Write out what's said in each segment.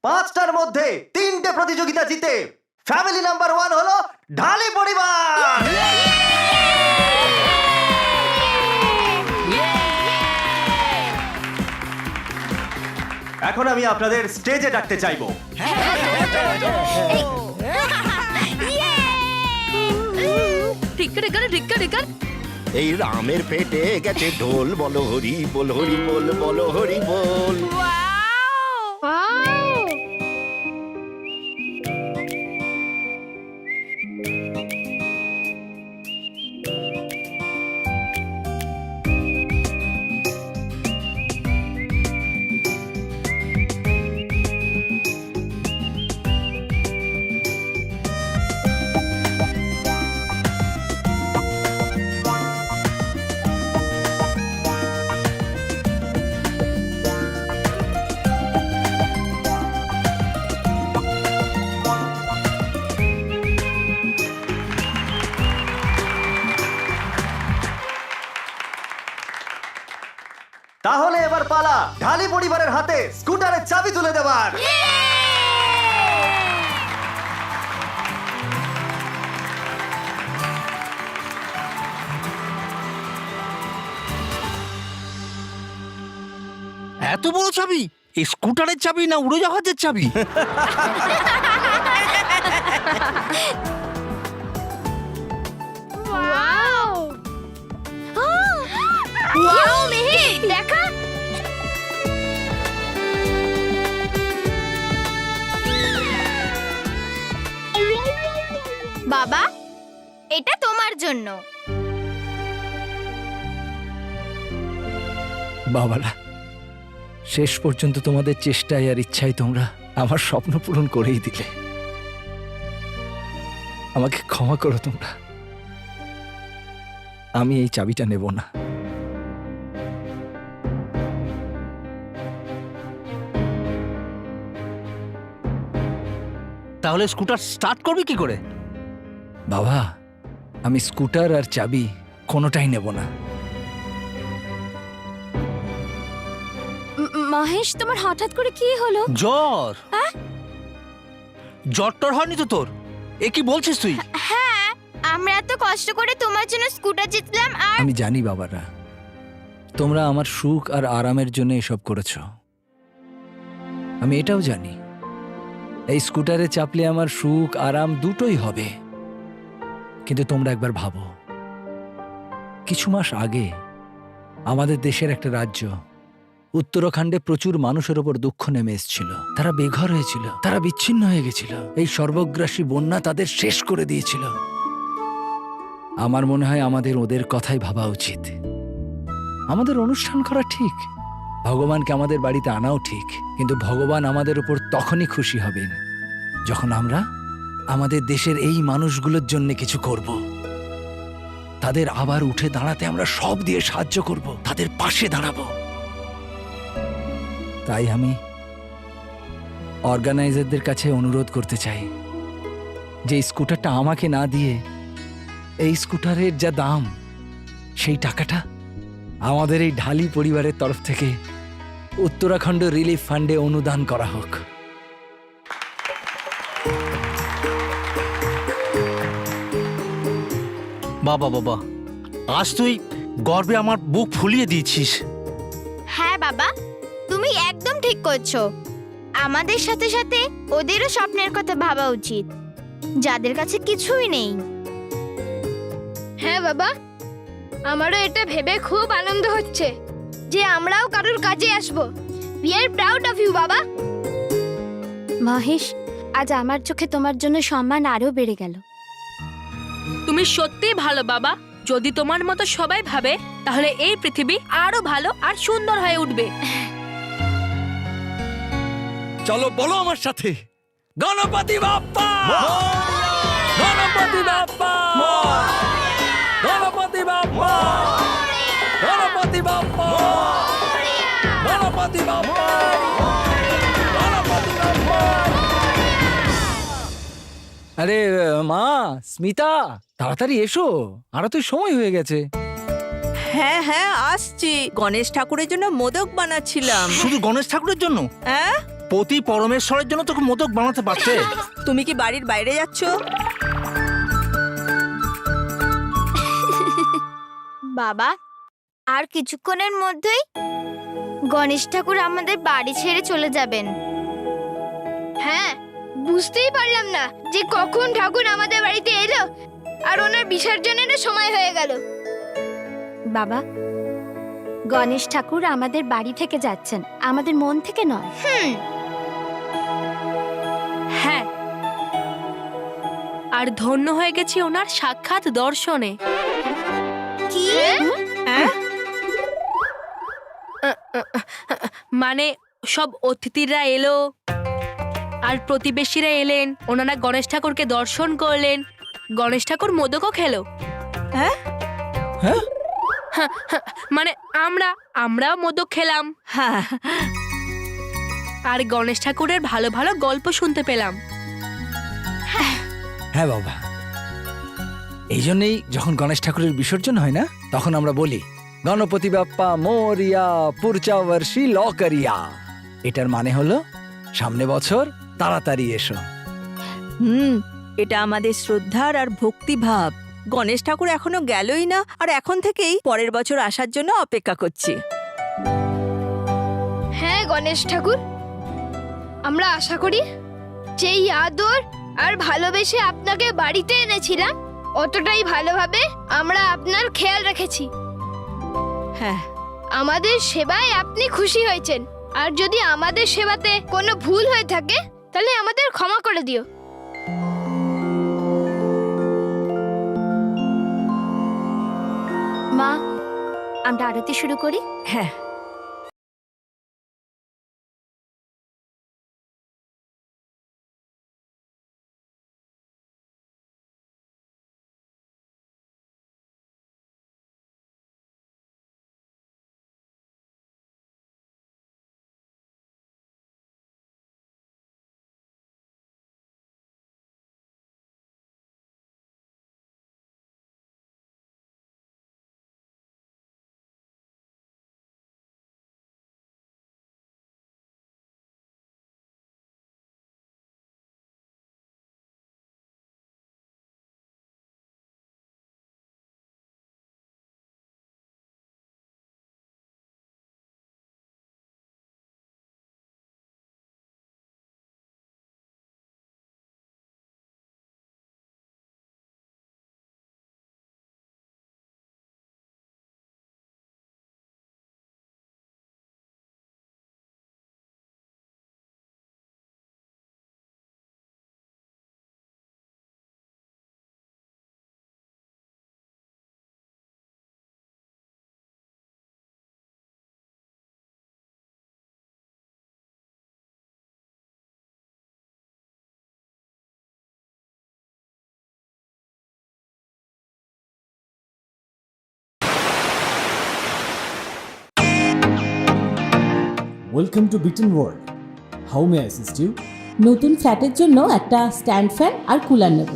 5টার মধ্যে 3টে প্রতিযোগিতা জিতে ফ্যামিলি নাম্বার 1 হলো ঢালি পরিবার। এখন আমি আপনাদের স্টেজে ডাকতে চাইবো। এই রামের পেটে গেছে ঢোল, বলো হরি বল, হরি বল, বলো হরি বল। তাহলে এবার পালা ঢালি পরিবারের হাতে স্কুটারের চাবি তুলে দেবার। এত বড় চাবি? এই স্কুটারের চাবি না উড়োজাহাজের চাবি? দেখা বাবা, এটা তোমার জন্য। বাবারা, শেষ পর্যন্ত তোমাদের চেষ্টায় আর ইচ্ছায় তোমরা আমার স্বপ্ন পূরণ করেই দিলে। আমাকে ক্ষমা করো তোমরা, আমি এই চাবিটা নেব না। তাহলে স্কুটার স্টার্ট করবি কি করে? বাবা, আমি স্কুটার আর চাবি কোনোটাই নেব না। মহেশ, তোমার হঠাৎ করে কি হলো? জ্বর? জ্বর টর হয়নি তো তোর? এ কি বলছিস তুই? হ্যাঁ, আমরা এত কষ্ট করে তোমার জন্য স্কুটার জিতলাম আর আমি জানি বাবারা, তোমরা আমার সুখ আর আরামের জন্য এসব করেছো। আমি এটাও জানি এই স্কুটারে চাপলে আমার সুখ আরাম দুটোই হবে। কিন্তু তোমরা একবার ভাবো, কিছু মাস আগে আমাদের দেশের একটা রাজ্য উত্তরাখণ্ডে প্রচুর মানুষের ওপর দুঃখ নেমে এসেছিল। তারা বেঘর হয়েছিল, তারা বিচ্ছিন্ন হয়ে গেছিল। এই সর্বগ্রাসী বন্যা তাদের শেষ করে দিয়েছিল। আমার মনে হয় আমাদের ওদের কথাই ভাবা উচিত। আমাদের অনুষ্ঠান করা ঠিক, ভগবানকে আমাদের বাড়িতে আনাও ঠিক, কিন্তু ভগবান আমাদের উপর তখনই খুশি হবেন যখন আমরা আমাদের দেশের এই মানুষগুলোর জন্য কিছু করব। তাদের আবার উঠে দাঁড়াতে আমরা সব দিয়ে সাহায্য করব, তাদের পাশে দাঁড়াবো। তাই আমি অর্গানাইজারদের কাছে অনুরোধ করতে চাই যে এই স্কুটারটা আমাকে না দিয়ে এই স্কুটারের যা দাম সেই টাকাটা আমাদের এই ঢালি পরিবারের তরফ থেকে উত্তরাখণ্ড রিলিফ ফান্ডে অনুদান করা হোক। বাবা বাবা, আজ তুই গর্বে আমার বুক ফুলিয়ে দিয়েছিস। হ্যাঁ বাবা, তুমি একদম ঠিক করছো। আমাদের সাথে সাথে ওদেরও স্বপ্নের কথা ভাবা উচিত, যাদের কাছে কিছুই নেই। হ্যাঁ বাবা, আমারও এটা ভেবে খুব আনন্দ হচ্ছে যে আমরাও কারোর কাজে আসব। We are proud of you বাবা। মহেশ, আজ আমার চোখে তোমার জন্য সম্মান আরো বেড়ে গেল। তুমি সত্যিই ভালো বাবা। যদি তোমার মতো সবাই ভাবে তাহলে এই পৃথিবী আরো ভালো আর সুন্দর হয়ে উঠবে। চলো বলো আমার সাথে, গণপতি বাপ্পা, গণপতি বাপ্পা, গণপতি বাপ্পা, গণপতি বাপ্পা, গণপতি বাপ্পা, গণপতি বাপ্পা। আরে মা স্মিতা, তাড়াতাড়ি এসো, আরো তো সময় হয়ে গেছে। হ্যাঁ হ্যাঁ আসছি, গণেশ ঠাকুরের জন্য মোদক বানাচ্ছিলাম। শুধু গণেশ ঠাকুরের জন্য? হ্যাঁ পতি পরমেশ্বরের জন্য তোকে মোদক বানাতে পারতে। তুমি কি বাড়ির বাইরে যাচ্ছ? বাবা, আর কিছুক্ষণের মধ্যেই গণেশ ঠাকুর আমাদের বাড়ি ছেড়ে চলে যাবেন। হ্যাঁ, বুঝতেই পারলাম না যে কখন ঠাকুর আমাদের বাড়িতে এলো আর ওনার বিসর্জনের সময় হয়ে গেল। বাবা, গণেশ ঠাকুর আমাদের বাড়ি থেকে যাচ্ছেন, আমাদের মন থেকে নয়। হ্যাঁ, আর ধন্য হয়ে গেছি ওনার সাক্ষাৎ দর্শনে। কি? মানে সব অতিথিরা এলো আর প্রতিবেশীরা এলেন, ওনারা গণেশ ঠাকুরকে দর্শন করলেন, গণেশ ঠাকুর মোদকও খেলো। হ্যাঁ? হ্যাঁ? মানে আমরাও মোদক খেলাম হ্যাঁ, আর গণেশ ঠাকুরের ভালো ভালো গল্প শুনতে পেলাম। হ্যাঁ বাবা, এই জন্যই যখন গণেশ ঠাকুরের বিসর্জন হয় না, তখন আমরা বলি গণপতি বাপ্পা মোরিয়া পুরচা বর্ষি লকরিয়া। এটার মানে হলো সামনে বছর তাড়াতাড়ি এসো। এটা আমাদের শ্রদ্ধার আর ভক্তিভাব। গণেশ ঠাকুর এখনো গেলই না, আর এখন থেকেই পরের বছর আসার জন্য অপেক্ষা করছি। হ্যাঁ গণেশ ঠাকুর, আমরা আশা করি যেই আদর আর ভালোবেসে আপনাকে বাড়িতে এনেছিলাম, অতটাই ভালোভাবে আমরা আপনার খেয়াল রেখেছি। হ্যাঁ, আমাদের সেবায় আপনি খুশি হয়েছেন, আর যদি আমাদের সেবাতে কোনো ভুল হয়ে থাকে তাহলে আমাদের ক্ষমা করে দিও। মা, আমরা আরতি শুরু করি। হ্যাঁ। Welcome to Beaten World. How may I assist you? নতুন ফ্ল্যাটের জন্য একটা স্ট্যান্ড ফ্যান আর কুলার নেব।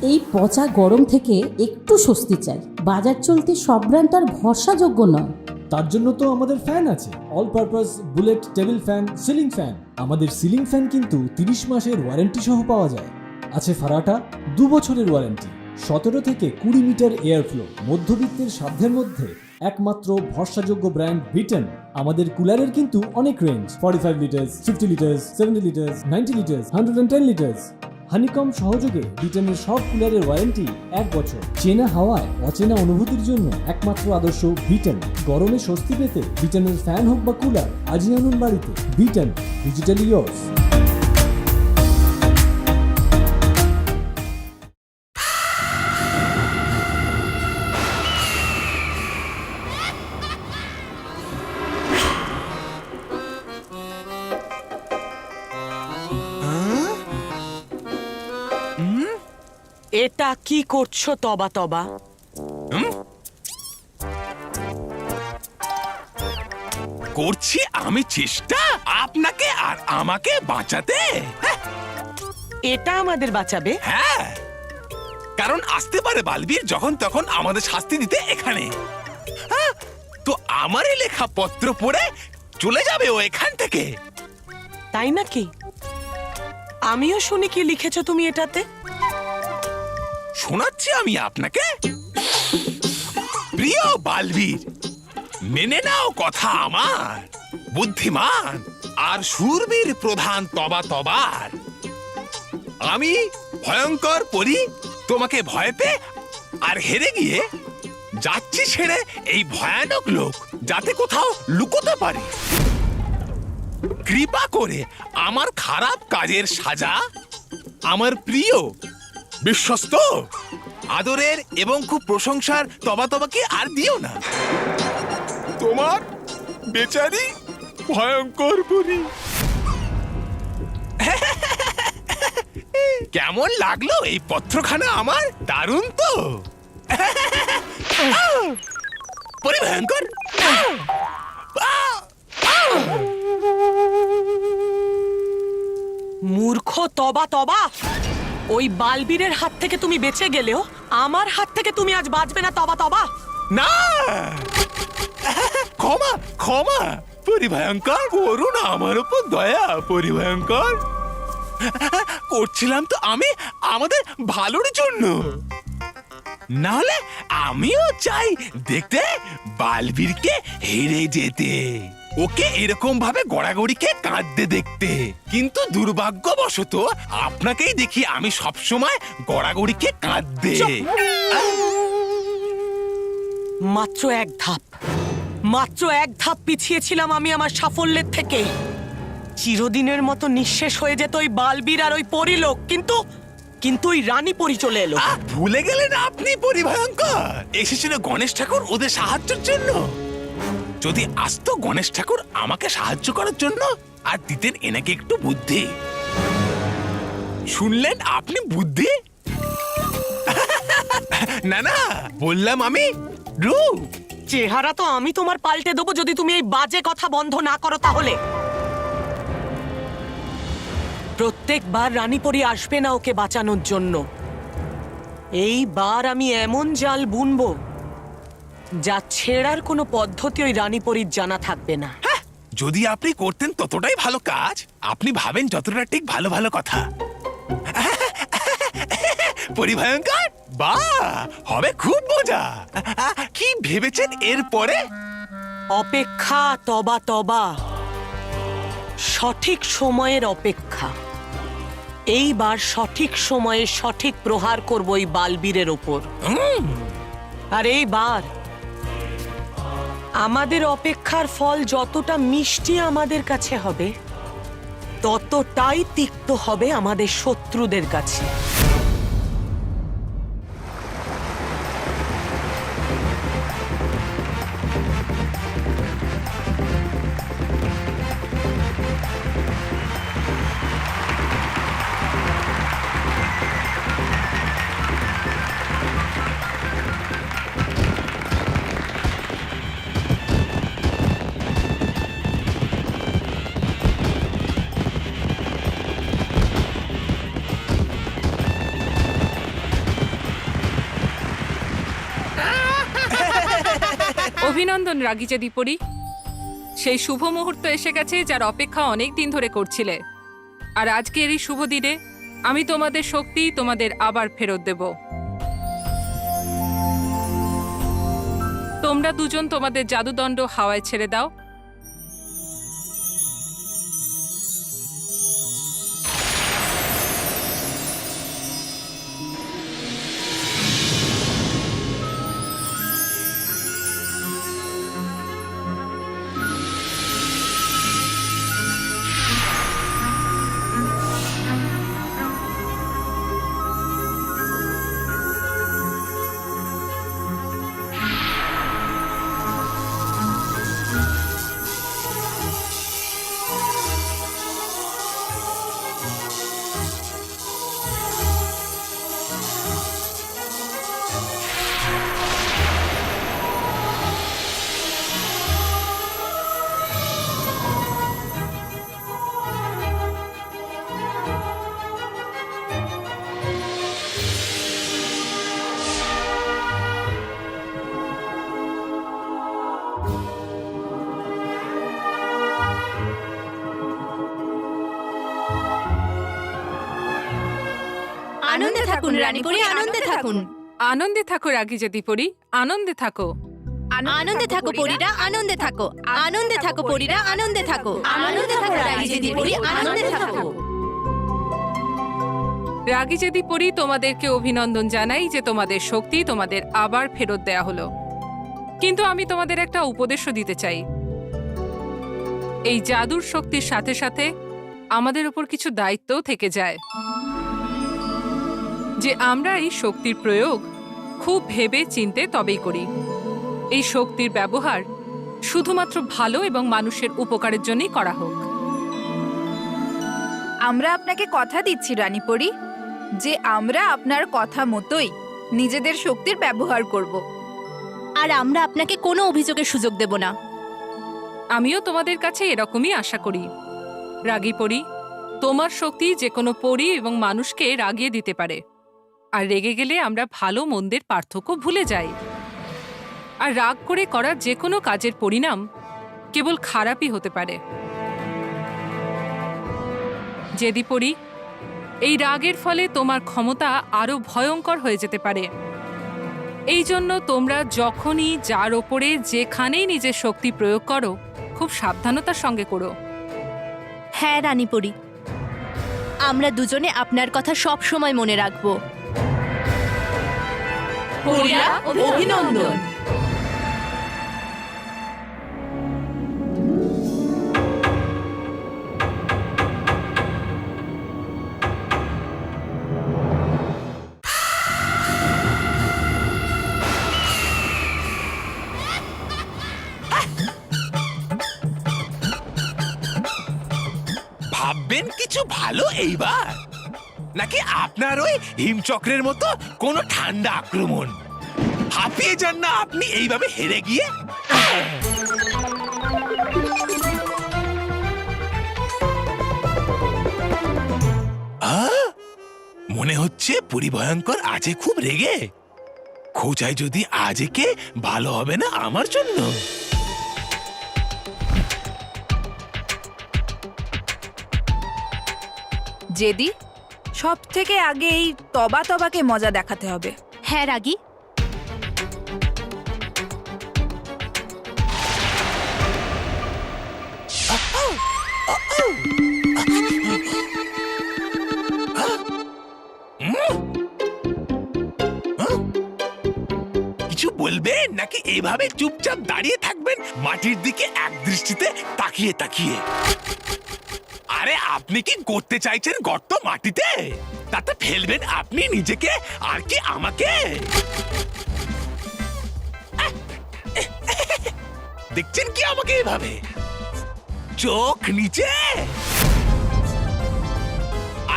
এই পচা গরম থেকে একটু স্বস্তি চাই। বাজার চলতে সব ব্র্যান্ড আর ভরসাযোগ্য নয়। তার জন্য তো আমাদের ফ্যান আছে, all purpose bullet table fan, ceiling fan. আমাদের সিলিং ফ্যান কিন্তু 30 মাসের ওয়ারেন্টি সহ পাওয়া যায়। আছে ফারাটা 2 বছরের ওয়ারেন্টি, 17 থেকে 20 মিটার এয়ার ফ্লো, মধ্যবিত্তের সাধ্যের মধ্যে একমাত্র ভরসাযোগ্য ব্র্যান্ড বিটেন। আমাদের কুলারের কিন্তু অনেক range, 45 litres, 50 litres, 70 litres, 90 litres, 110 litres. Honeycomb সহযোগে বিটেনের সব কুলারের ওয়ারেন্টি 1 বছর। চেনা হাওয়ায় অচেনা অনুভূতির জন্য একমাত্র আদর্শ বিটেন। গরমে স্বস্তি পেতে বিটেনের ফ্যান হোক বা কুলার, আজই আনুন বাড়িতে। Beaten, digitally yours. এটা কি করছো তবা তবা? করছি আমি চেষ্টা আপনাকে আর আমাকে বাঁচাতে। এটা আমাদের বাঁচাবে? হ্যাঁ, কারণ আসতে পারে বালবীর যখন তখন আমাদের শাস্তি দিতে এখানে। হ্যাঁ, তো আমারই লেখা পত্র পড়ে চলে যাবে ও এখান থেকে। তাই নাকি? আমিও শুনি কি লিখেছো তুমি এটাতে। শোনাচ্ছি আমি আপনাকে। প্রিয় বালবীর, মেনে নাও কথা আমার, বুদ্ধিমান আর শূরবীর প্রধান তবা তবার। আমি ভয়ঙ্কর পরি তোমাকে ভয় পেয়ে আর হেরে গিয়ে যাচ্ছি ছেড়ে এই ভয়ানক লোক, যাতে কোথাও লুকোতে পারি। কৃপা করে আমার খারাপ কাজের সাজা আমার প্রিয়, বিশ্বস্ত, আদরের এবং খুব প্রশংসার তবা তবাকে আর দিও না। তোমার বেচারি ভয়ঙ্কর পরি। কেমন লাগলো এই পত্রখানা আমার? দারুণ তো? পরি ভয়ঙ্কর। মূর্খ তবা তবা, ওই বালবীরের হাত থেকে তুমি বেঁচে গেলেও আমার হাত থেকে তুমি আজ বাঁচবে না তবা তবা। না, ক্ষমা ক্ষমা পরিভয়ঙ্কর, করো না আমার উপর দয়া। পরিভয়ঙ্কর, করছিলাম তো আমি আমাদের ভালোর জন্য। নাহলে আমিও চাই দেখতে বালবীরকে হেরে যেতে, ওকে এরকম ভাবে গড়াগড়িকে কাঁদতে দেখতে। কিন্তু দুর্ভাগ্যবশত আপনাকেই দেখি আমি সবসময় গড়াগড়িকে কাঁদতে। মাত্র এক ধাপ পিছিয়েছিলাম আমি আমার সাফল্যের থেকে। চিরদিনের মতো নিঃশেষ হয়ে যেত ওই বালবীর আর ওই পরিলোক, কিন্তু ওই রানী পরি চলে এলো। ভুলে গেলেন আপনি পরিভয়ঙ্কর? এসেছিল গণেশ ঠাকুর ওদের সাহায্যের জন্য। যদি আসতো গণেশ ঠাকুর আমাকে সাহায্য করার জন্য, আর দিতেন এনাকে একটু বুদ্ধি। শুনলেন আপনি বুদ্ধি? না না, বললাম আমি রূপ। চেহারা তো আমি তোমার পাল্টে দেবো যদি তুমি এই বাজে কথা বন্ধ না করো। তাহলে প্রত্যেকবার রানী পরি আসবে না ওকে বাঁচানোর জন্য। এইবার আমি এমন জাল বুনবো যা ছেড়ার কোনো পদ্ধতি ওই রানী পরির জানা থাকবে না। যদি আপনি করতেন ততটাই ভালো কাজ। আপনি ভাবেন যতটা ঠিক ভালো ভালো কথা। পরিভয়ঙ্কর, বাহ, হবে খুব মজা। কি ভেবেছেন এরপরে? অপেক্ষা তবা তবা, সঠিক সময়ের অপেক্ষা। এইবার সঠিক সময়ে সঠিক প্রহার করব এই বালবীরের ওপর। আর এইবার আমাদের অপেক্ষার ফল যতটা মিষ্টি আমাদের কাছে হবে, ততটাই তিক্ত হবে আমাদের শত্রুদের কাছে। অভিনন্দন রাগিচা দ্বিপরি, সেই শুভ মুহূর্ত এসে গেছে যার অপেক্ষা অনেক দিন ধরে করছিলে। আর আজকের এই শুভ দিনে আমি তোমাদের শক্তি তোমাদের আবার ফেরত দেব। তোমরা দুজন তোমাদের জাদুদণ্ড হাওয়ায় ছেড়ে দাও। থাকুন রানীপুরি, আনন্দে থাকুন। আনন্দে থাকো রাগী যে দ্বীপরি, আনন্দে থাকো। আনন্দে থাকো পরীরা, আনন্দে থাকো। আনন্দে থাকো পরীরা, আনন্দে থাকো। আনন্দে থাকো রানী যে দ্বীপরি, আনন্দে থাকো। রাগী যে দ্বীপরি, তোমাদেরকে অভিনন্দন জানাই যে তোমাদের শক্তি তোমাদের আবার ফেরত দেয়া হলো। কিন্তু আমি তোমাদের একটা উপদেশও দিতে চাই। এই জাদুর শক্তির সাথে সাথে আমাদের উপর কিছু দায়িত্বও থেকে যায়, যে আমরা এই শক্তির প্রয়োগ খুব ভেবে চিন্তে তবেই করি। এই শক্তির ব্যবহার শুধুমাত্র ভালো এবং মানুষের উপকারের জন্যই করা হোক। আমরা আপনাকে কথা দিচ্ছি রানীপরি যে আমরা আপনার কথা মতোই নিজেদের শক্তির ব্যবহার করব। আর আমরা আপনাকে কোনো অভিযোগের সুযোগ দেব না। আমিও তোমাদের কাছে এরকমই আশা করি। রাগী পরি, তোমার শক্তি যে কোনো পরি এবং মানুষকে রাগিয়ে দিতে পারে। আর রেগে গেলে আমরা ভালো মন্দের পার্থক্য ভুলে যাই। আর রাগ করে করা যে কোনো কাজের পরিণাম কেবল খারাপই হতে পারে। যেদি পরি, এই রাগের ফলে তোমার ক্ষমতা আরো ভয়ঙ্কর হয়ে যেতে পারে। এই জন্য তোমরা যখনই যার ওপরে যেখানেই নিজের শক্তি প্রয়োগ করো, খুব সাবধানতার সঙ্গে করো। হ্যাঁ রানীপুরি, আমরা দুজনে আপনার কথা সব সময় মনে রাখবো। পরীরা, অভিনন্দন। ভাববেন কিছু ভালো এইবার, নাকি আপনার ওই হিমচক্রের মতো কোনো ঠান্ডা আক্রমণ? হাঁপিয়ে যান না আপনি এইভাবে হেরে গিয়ে। মনে হচ্ছে পরিভয়ঙ্কর আজে খুব রেগে। খোঁজাই যদি আজকে ভালো হবে না আমার জন্য। যেদি, সব থেকে আগে এই তবাকে মজা দেখাতে হবে। হ্যাঁ রাগী, কিছু বলবেন নাকি এইভাবে চুপচাপ দাঁড়িয়ে থাকবেন মাটির দিকে এক দৃষ্টিতে তাকিয়ে তাকিয়ে? আরে আপনি কি করতে চাইছেন গর্ত মাটিতে? তাতে ফেলবেন আপনি নিজেকে আর কি আমাকে? দেখছেন কি আমাকে এভাবে চোখ নিচে?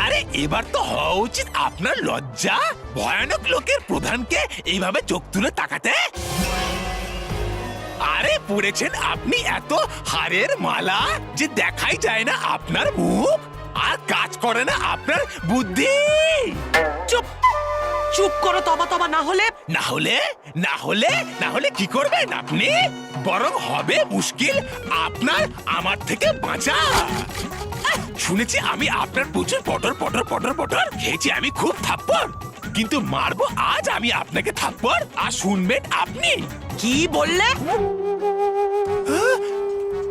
আরে এবার তো হওয়া উচিত আপনার লজ্জা, ভয়ানক লোকের প্রধানকে এইভাবে চোখ তুলে তাকাতে। আরে পড়েছেন আপনি এত হারের মালা যে দেখাই যায় না আপনার মুখ, আর কাজ করে না আপনার বুদ্ধি। চুপ চুপ করো তবা, না হলে না হলে না হলে না হলে কি করবেন আপনি? বরং হবে মুশকিল আপনার আমার থেকে বাঁচা। শুনেছি আমি আপনার প্রচুর পটর পটর পটর পটর খেয়েছি আমি খুব থাপ্পড়, কিন্তু মারবো আজ আমি আপনাকে থাপ্পড়, আর শুনবেন আপনি। কি বললে?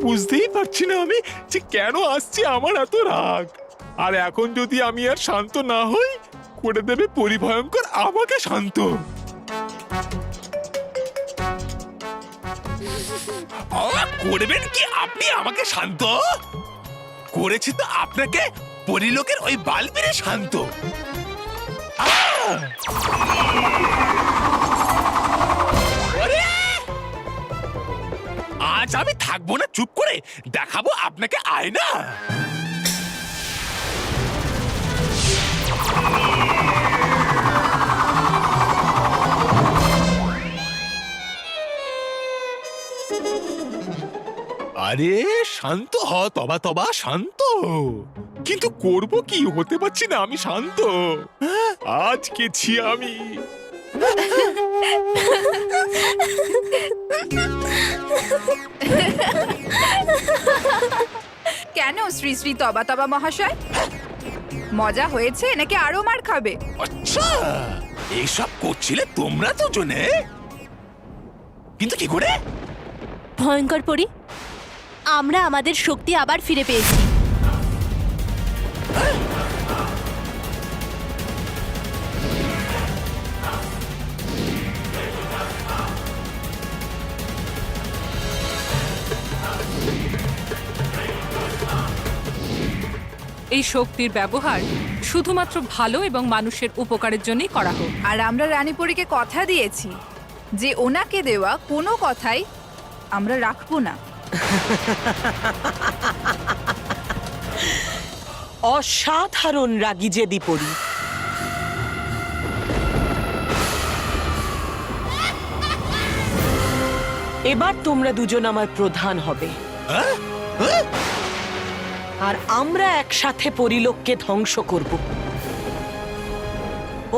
বুঝতেই পারছি না আমি যে কেন আসছে আমার এত রাগ। আর এখন যদি আমি আর শান্ত না হই, করে দেবে পরিভয়ঙ্কর আমাকে শান্ত। করবেন কি আপনি আমাকে শান্ত? করেছি তো আপনাকে পরিলোকের ওই বালবিরে শান্ত। আজ আমি থাকবো না চুপ করে, দেখাবো আপনাকে আয়না। আরে শান্ত হ তবা শান্ত। কিন্তু করব কি, হতে পারছি না আমি শান্ত। আজ গেছি আমি। কেন শ্রী শ্রী তবা মহাশয়? মজা হয়েছে নাকি আরো মার খাবে? আচ্ছা এইসব করছিলে তোমরা দুজনে, কিন্তু কি করে? ভয়ঙ্কর পরি, আমরা আমাদের শক্তি আবার ফিরে পেয়েছি। এই শক্তির ব্যবহার শুধুমাত্র ভালো এবং মানুষের উপকারের জন্যই করা হোক। আর আমরা রানীপরীকে কথা দিয়েছি যে ওনাকে দেওয়া কোনো কথাই আমরা রাখবো না। অসাধারণ রাগী জেদি পরি। এবার তোমরা দুজন আমার প্রধান হবে, আর আমরা একসাথে পরিলোককে ধ্বংস করব,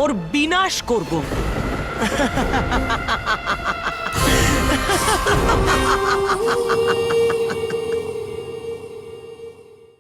ওর বিনাশ করব।